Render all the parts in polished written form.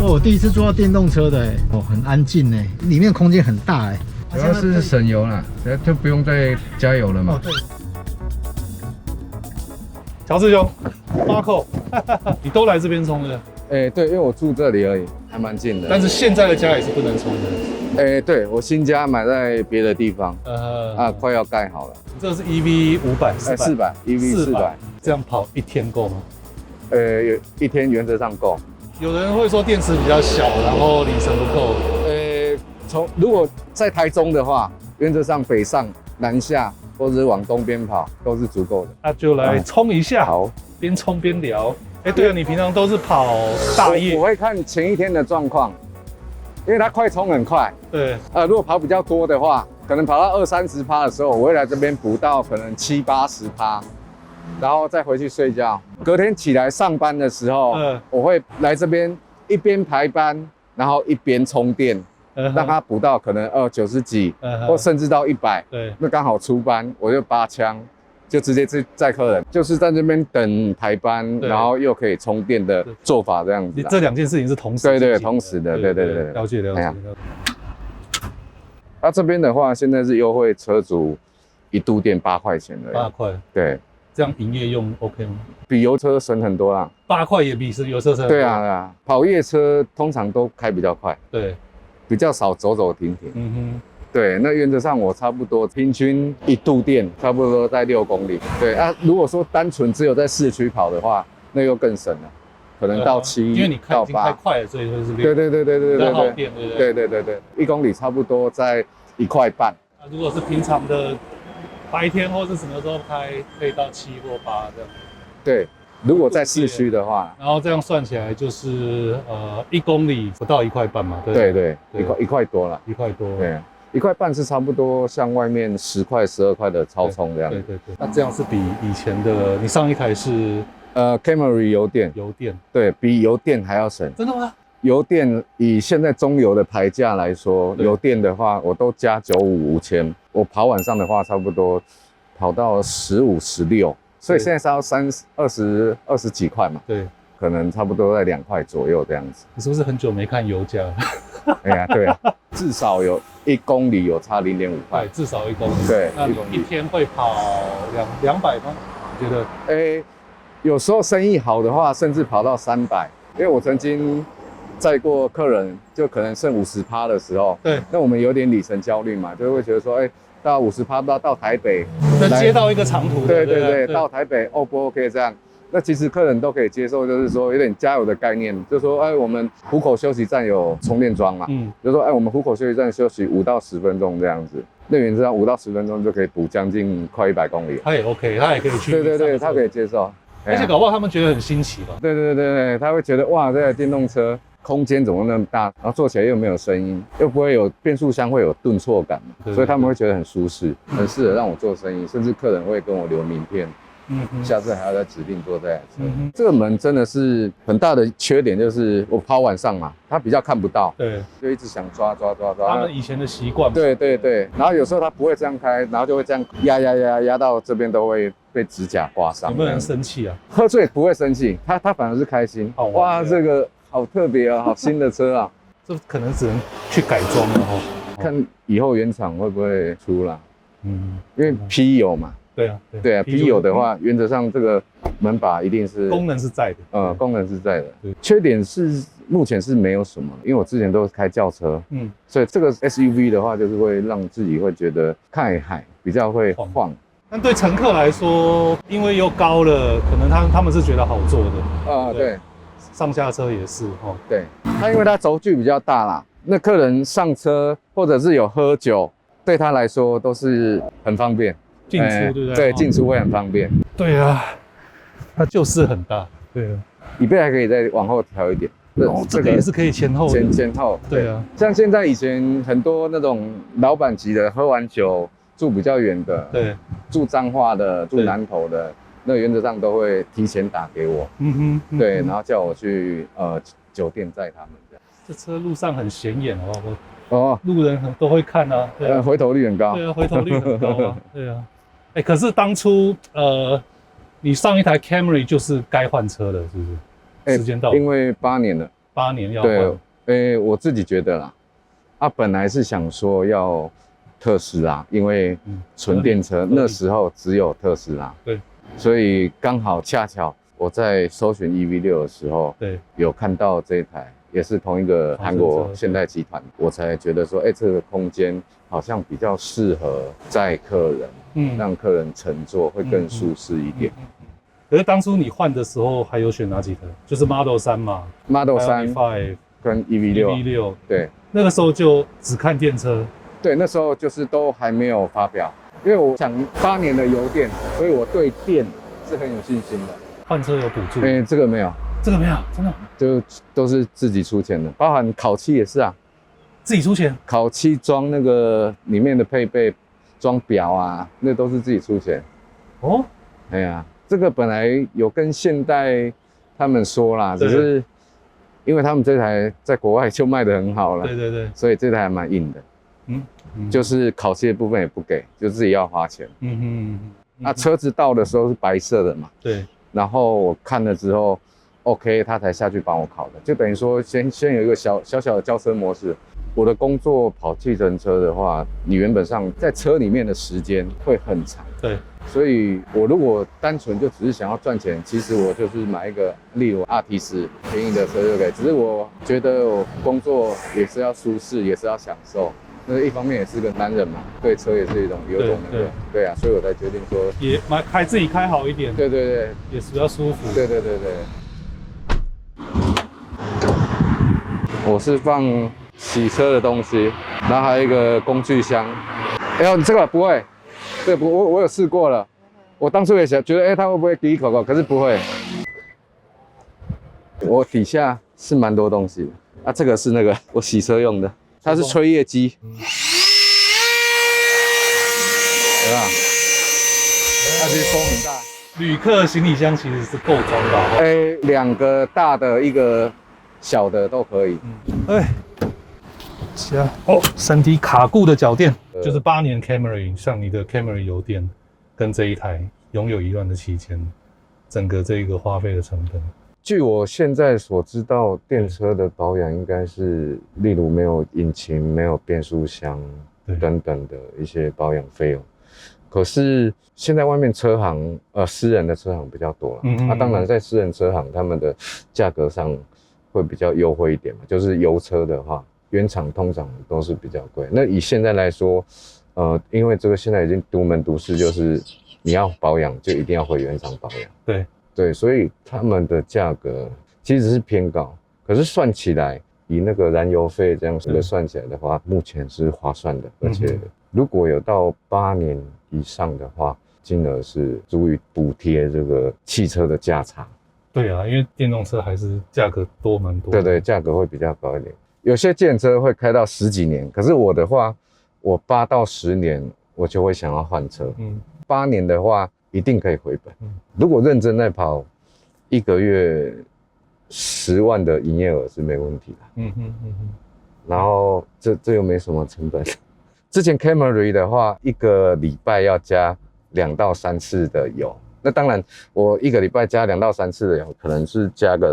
哦，我第一次坐到电动车的，哦，很安静哎，里面空间很大哎。主要是省油啦，就不用再加油了嘛。哦，对。乔师兄，Marco， 你都来这边充的？对，因为我住这里而已，还蛮近的。但是现在的家也是不能充的。对，我新家买在别的地方，快要盖好了。这个是 EV 500、400 EV 400，这样跑一天够吗？一天原则上够。有人会说电池比较小，然后里程不够。如果在台中的话，原则上北上、南下或者是往东边跑都是足够的。那就来冲一下，好，边冲边聊。对了，你平常都是跑大夜？我会看前一天的状况，因为它快充很快。对。如果跑比较多的话，可能跑到20-30%的时候，我会来这边补到可能70-80%，然后再回去睡觉。隔天起来上班的时候，我会来这边一边排班，然后一边充电。让它补到可能90几，或甚至到100，对，那刚好出班，我就拔枪，就直接载客人，就是在这边等排班，然后又可以充电的做法这样子。这两件事情是同时？对，同时的，对，了解。那这边的话，现在是优惠车主1度电8块钱的，8块，对，这样营业用 OK 吗？比油车省很多啦，8块也比油车省。对啊，跑夜车通常都开比较快，对。比较少走走停停，对，那原则上我差不多平均1度电差不多在6公里，对啊。如果说单纯只有在市区跑的话，那又更省了，可能到7因为你已经开快了，所以会是6。对，耗电，对，1公里差不多在1块半。如果是平常的白天或是什么时候开，可以到7或8这样。对。如果在市区的话，然后这样算起来就是1公里不到1块半嘛，对，1块多了， 1块多，对，1块半是差不多像外面10块12块的超充这样。对，那这样是比以前的，你上一台是Camry 油电，对比油电还要省。真的吗？油电以现在中油的牌价来说，油电的话我都加95、5000，我跑晚上的话差不多跑到15、16。所以现在是要20几块嘛，对，可能差不多在2块左右这样子。你是不是很久没看油价？哎呀，对啊，至少有1公里有差0.5块，至少1公里。对，那一天会跑200吗？你觉得？有时候生意好的话，甚至跑到300。因为我曾经载过客人，就可能剩50%的时候，对，那我们有点里程焦虑嘛，就会觉得说，到50%到台北，那接到一个长途的，对，到台北不 OK 这样？那其实客人都可以接受，就是说有点加油的概念，就是说我们湖口休息站有充电桩嘛，就是说我们湖口休息站休息5到10分钟这样子，那原则上5到10分钟就可以补将近快100公里。他也 OK， 他也可以去。对，他可以接受，而且搞不好他们觉得很新奇吧？对，他会觉得哇，这台电动车空间怎么那么大，然后坐起来又没有声音，又不会有变速箱会有顿挫感，所以他们会觉得很舒适，很适合让我做生意，甚至客人会跟我留名片，下次还要再指定坐这台车。这个门真的是很大的缺点，就是我跑晚上嘛，他比较看不到，对，就一直想抓。他们以前的习惯。对，然后有时候他不会这样开，然后就会这样压到这边都会被指甲刮伤。有没有人生气啊？喝醉不会生气，他反而是开心。哇，这个好特别啊，好新的车啊！这可能只能去改装了哈，看以后原厂会不会出啦。因为 P 油嘛。对啊 ，P 油的话，原则上这个门把一定是功能是在的。功能是在的。缺点是目前是没有什么，因为我之前都是开轿车，所以这个 SUV 的话，就是会让自己会觉得看海比较会晃。但对乘客来说，因为又高了，可能他们是觉得好坐的。对。上下车也是对，它因为它轴距比较大啦，那客人上车或者是有喝酒，对他来说都是很方便，进出对不对？对，进出会很方便。对啊，它就是很大。对啊，椅背还可以再往后调一点。这个也是可以前后。前后。对啊，像现在以前很多那种老板级的，喝完酒住比较远的，对，住彰化的，住南投的。那原则上都会提前打给我，对，然后叫我去酒店载他们这样。这车路上很显眼路人都会看啊，回头率很高。对啊，回头率很高啊，对啊。可是当初你上一台 Camry 就是该换车了，是不是？时间到了，因为8年了。8年要对，换。我自己觉得啦，本来是想说要特斯拉，因为纯电车那时候只有特斯拉，对，所以刚好恰巧我在搜寻 EV6的时候，对，有看到这一台，也是同一个韩国现代集团，我才觉得说，这个空间好像比较适合载客人，让客人乘坐会更舒适一点。可是当初你换的时候还有选哪几台？就是 Model 3嘛 ，Model 3 5跟 EV6，对，那个时候就只看电车，对，那时候就是都还没有发表，因为我想8年的油电，所以我对电是很有信心的。换车有补助？这个没有，这个没有，真的就都是自己出钱的，包含烤漆也是啊，自己出钱。烤漆装那个里面的配备，装表啊，那都是自己出钱。哦，哎呀，这个本来有跟现代他们说啦，只是因为他们这台在国外就卖得很好了，对，所以这台还蛮硬的。就是烤漆的部分也不给，就自己要花钱。那车子到的时候是白色的嘛？对。然后我看了之后 ，OK， 他才下去帮我烤的，就等于说先有一个小的轿车模式。我的工作跑计程车的话，你原本上在车里面的时间会很长。对。所以我如果单纯就只是想要赚钱，其实我就是买一个，例如RT10便宜的车就可以。只是我觉得我工作也是要舒适，也是要享受。那一方面也是个男人嘛，对车也是有种对啊，所以我才决定说也自己开好一点。对，也是比较舒服。对。我是放洗车的东西，然后还有一个工具箱。这个不会，对，我有试过了。我当初也想觉得，它会不会滴一口口？可是不会。我底下是蛮多东西的这个是那个我洗车用的。它是吹叶机，对吧？它其实风很大。旅客行李箱其实是够装的。2个大的，一个小的都可以。3D 卡固的脚垫，就是8年 Camry， 像你的 Camry 油电跟这一台拥有1万的期间，整个这个花费的成本。据我现在所知道，电车的保养应该是，例如没有引擎、没有变速箱等等的一些保养费用。可是现在外面车行，私人的车行比较多了。当然在私人车行，他们的价格上会比较优惠一点嘛。就是油车的话，原厂通常都是比较贵。那以现在来说，因为这个现在已经独门独市，就是你要保养就一定要回原厂保养。对，所以他们的价格其实是偏高，可是算起来，以那个燃油费这样子算起来的话，目前是划算的，而且如果有到8年以上的话，金额是足以补贴这个汽车的价差。对啊，因为电动车还是价格多蛮多。对，价格会比较高一点。有些计程车会开到10几年，可是我的话，我8到10年我就会想要换车。8年的话，一定可以回本。如果认真在跑，1个月10万的营业额是没问题的。然后这又没什么成本。之前 Camry 的话，1个礼拜要加2到3次的油。那当然，我1个礼拜加2到3次的油，可能是加个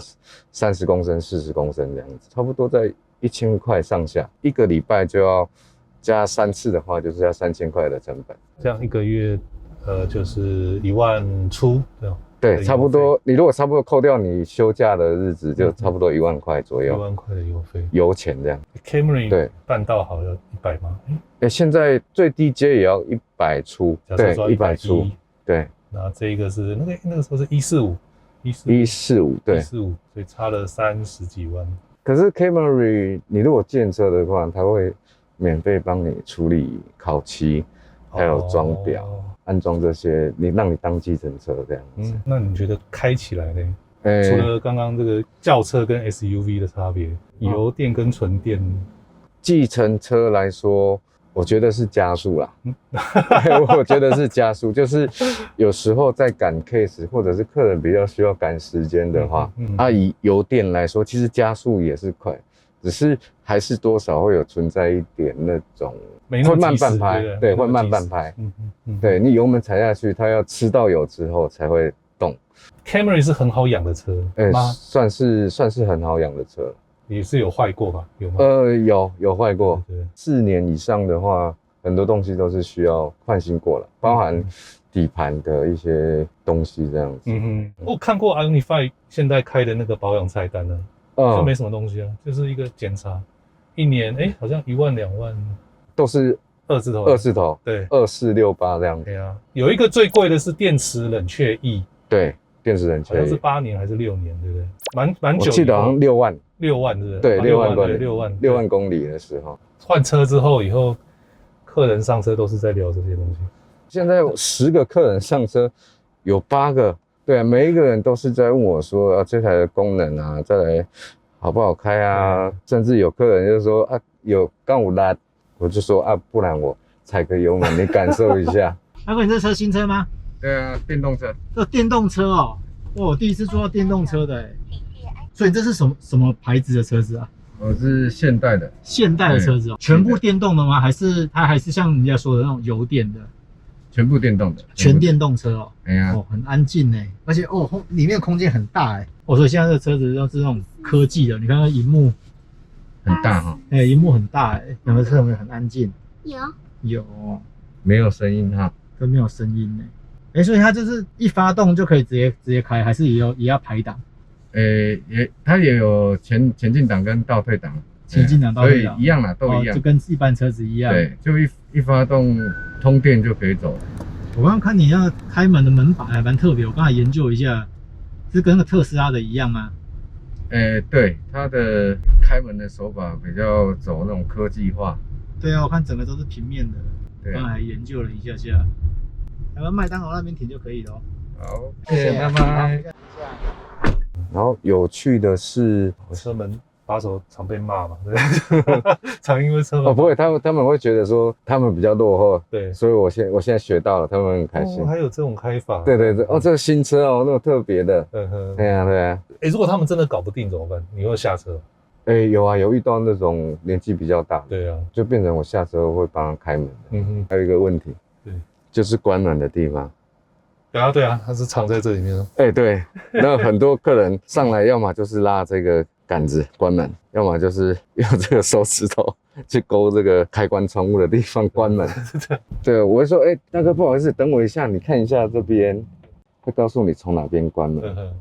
30公升、40公升这样子，差不多在1000块上下。1个礼拜就要加3次的话，就是要3000块的成本。这样1个月。就是1万出，对，差不多。你如果差不多扣掉你休假的日子，就差不多1万块左右。1万块的油费，油钱这样。Camry 对，办到好要100吗？现在最低阶也要100出，对，100出，对。然后这个是那个时候是145，对，145，所以差了30几万。可是 Camry 你如果建车的话，它会免费帮你处理烤漆，还有装表。安装这些，让你当计程车这样子。那你觉得开起来呢？除了刚刚这个轿车跟 SUV 的差别，油电跟纯电，计程车来说，我觉得是加速啦。我觉得是加速，就是有时候在赶 case 或者是客人比较需要赶时间的话，以油电来说，其实加速也是快，只是还是多少会有存在一点那种。会慢半拍，对，会慢半拍。对，你油门踩下去，它要吃到油之后才会动。Camry 是很好养的车吗？算是很好养的车。也是有坏过吧？有吗？有坏过。对4年以上的话，很多东西都是需要换新过了，包含底盘的一些东西这样子。我看过 Ionify 现在开的那个保养菜单呢，就没什么东西啊，就是一个检查，一年好像1万2万，都是2字头，对，2468这样子。对啊，有一个最贵的是电池冷却液，对，电池冷却液好像是8年还是6年，对不对？蛮久，我记得好像6万，是不是？对，6万公里，6万公里的时候。换车之后，以后客人上车都是在聊这些东西。现在10个客人上车，有8个，对啊，每一个人都是在问我说这台的功能啊，再来好不好开啊，甚至有客人就说有刚有拉，我就说不然我踩个油门，你感受一下。阿哥，你这车新车吗？对啊，电动车。这电动车哦，我第一次坐到电动车的所以这是什么牌子的车子啊？我是现代的车子哦，全部电动的吗？还是它还是像人家说的那种油电的？全部电动的，全电动车哦。哎呀，很安静哎，而且里面空间很大哎。所以现在这车子都是那种科技的，你看它荧幕很大哈。荧幕很大哎，两个车有没有很安静？有，没有声音哈，都没有声音哎。所以它就是一发动就可以直接开，还是也要排档？它也有前进档跟倒退档。前进档、倒退档，所以一样啦，都一样，就跟一般车子一样。对，就一发动通电就可以走了。我刚刚看你那个开门的门把还蛮特别，我刚才研究一下，是跟那个特斯拉的一样吗？对，它的开门的手法比较走那种科技化。对啊，我看整个都是平面的。对，刚才还研究了一下，台湾麦当劳那边停就可以了。好，谢谢，拜拜。然后有趣的是，车门把手常被骂嘛，对，常因为车门不会，他们会觉得说他们比较落后，对，所以我现在学到了，他们很开心。还有这种开法，对，这个新车那种特别的，对啊。如果他们真的搞不定怎么办？你会下车？有遇到那种年纪比较大，对啊，就变成我下车会帮他开门。还有一个问题，对，就是关门的地方。对啊，它是藏在这里面。对，那很多客人上来，要么就是拉这个杆子关门，要么就是用这个手指头去勾这个开关窗户的地方关门。对，我会说，大哥不好意思，等我一下，你看一下这边，会告诉你从哪边关门。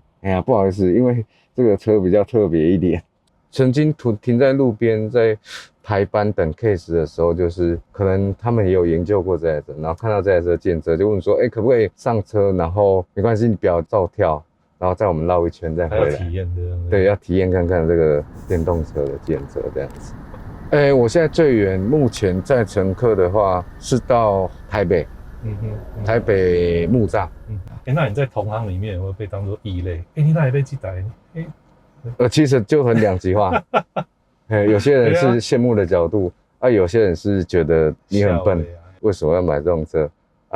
不好意思，因为这个车比较特别一点。曾经停在路边，在排班等 case 的时候，就是可能他们也有研究过这台车，然后看到这台车检测，就问说，可不可以上车？然后没关系，你不要照跳，然后载我们绕一圈再回来。还要体验对，要体验看看这个电动车的检测这样子。我现在最远目前载乘客的话是到台北，台北木栅。那你在同行里面会被当作异类？你那也被记载？其实就很两极化。有些人是羡慕的角度，有些人是觉得你很笨，为什么要买这种车？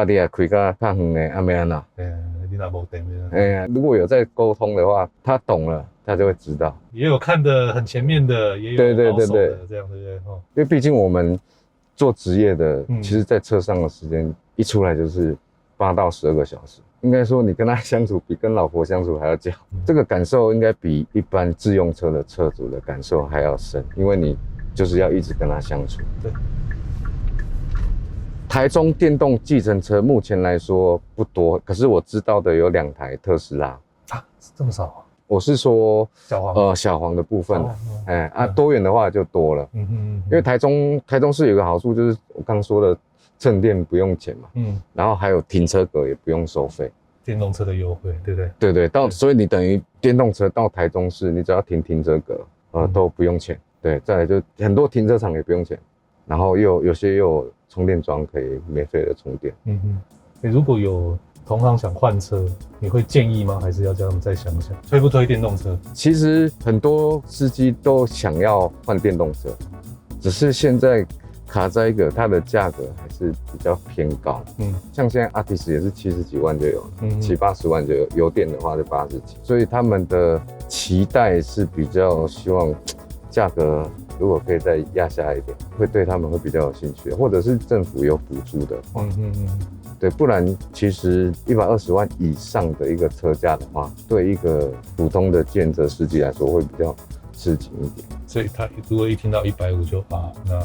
你也开到较远的，没安哪？你哪没电？如果有在沟通的话，他懂了，他就会知道。也有看得很前面的，也有保守的，这样对不对？因为毕竟我们做职业的，其实在车上的时间一出来就是8到12个小时。应该说，你跟他相处比跟老婆相处还要久，这个感受应该比一般自用车的车主的感受还要深，因为你就是要一直跟他相处。对。台中电动计程车目前来说不多，可是我知道的有2台特斯拉。这么少？我是说小黄的部分。多元的话就多了。因为台中市有个好处，就是我刚说的。蹭电不用钱嘛，然后还有停车格也不用收费，电动车的优惠，对不对？对，所以你等于电动车到台中市，你只要停车格，都不用钱。对，再来就很多停车场也不用钱，然后有些又有充电桩可以免费的充电。如果有同行想换车，你会建议吗？还是要叫他们再想想，推不推电动车？其实很多司机都想要换电动车，只是现在。卡在一个它的价格还是比较偏高，像现在 Altis 也是70几万就有了，70、80万就有，油电的话就80几，所以他们的期待是比较希望价格如果可以再压下来一点，会对他们会比较有兴趣，或者是政府有补助的话，对，不然其实120万以上的一个车价的话，对一个普通的建设司机来说会比较吃紧一点。所以他如果一听到150就啊，那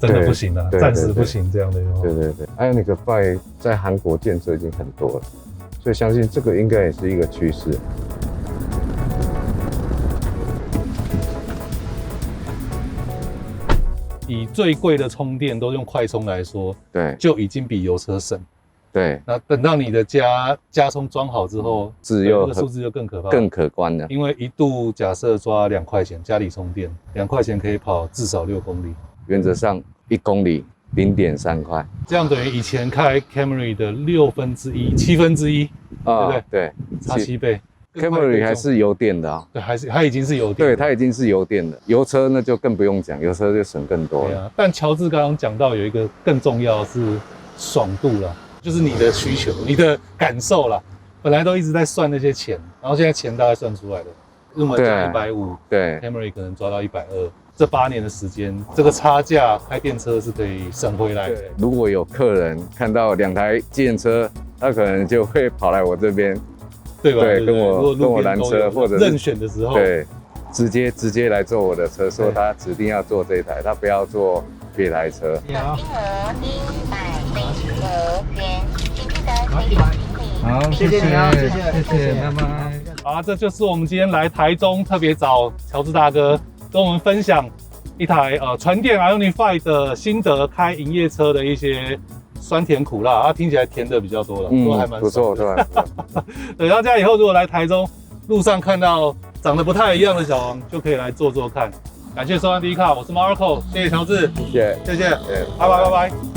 真的不行了，暂时不行这样的话。对对对 ，Ioniq 5在韩国建设已经很多了，所以相信这个应该也是一个趋势。以最贵的充电都用快充来说，对，就已经比油车省。对，那等到你的加充装好之后，这个数字就更可怕，更可观了。因为一度假设抓2块钱家里充电，2块钱可以跑至少6公里，原则上1公里0.3块，这样等于以前开 Camry 的1/6、1/7，对不对？对，差7倍。Camry 还是油电的啊，对，还是它已经是油电，对，它已经是油电的，油车那就更不用讲，油车就省更多了。对啊，但乔治刚刚讲到有一个更重要的是爽度啦，就是你的需求、你的感受啦。本来都一直在算那些钱，然后现在钱大概算出来了，我们讲150，对 ，Camry 可能抓到120。这8年的时间，这个差价开电车是可以省回来的。如果有客人看到2台计程车，他可能就会跑来我这边。对吧？对，跟我拦车，或者任选的时候，对，直接来坐我的车，说他指定要坐这一台，他不要坐别台车。你好，好，谢谢你啊，谢谢，拜拜。好，这就是我们今天来台中特别找乔治大哥跟我们分享一台纯电 Ioniq 5的心得，开营业车的一些酸甜苦辣，它听起来甜的比较多了，都还蛮不错，对。对，然后这样以后如果来台中路上看到长得不太一样的小王，就可以来坐坐看。感谢收看第一卡，我是 Marco，谢谢乔治，谢谢，拜拜。